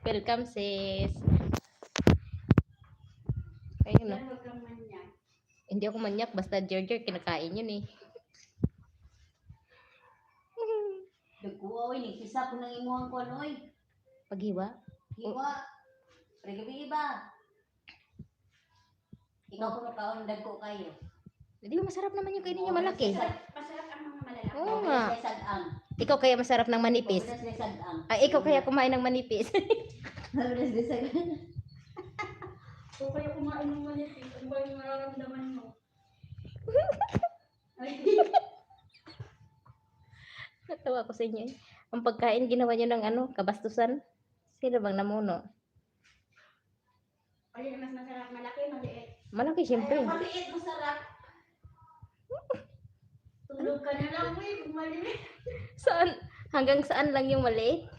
Welcome, sis. Ayun na. Hindi ako manyak. Basta George, kinakain yun eh. Dagko oy, nagkisa ko ng imuhang ko oy. Paghiwa? Hiwa. Regabi ba? Ikaw ko kaon dagko kayo. Hindi masarap naman yung kainin niyo malaki. Masarap ang mga malalaki. Oo nga. Sadang. Ikaw kaya masarap ng manipis. Sadang. Ay, ikaw kaya kumain ng manipis. Habis sadang. Kung kayo kumain ng manipis, ano ba yung nararamdaman mo? Ay, Natawa ko sa inyo. Ang pagkain ginawa niyo ng ano, kabastusan. Sino bang namuno? ayun, mas masarap malaki, maliit. Malaki siyempre. Ay, maliit masarap. Tulog ka na lang, uy, kung maliit. Saan? Hanggang saan lang yung maliit?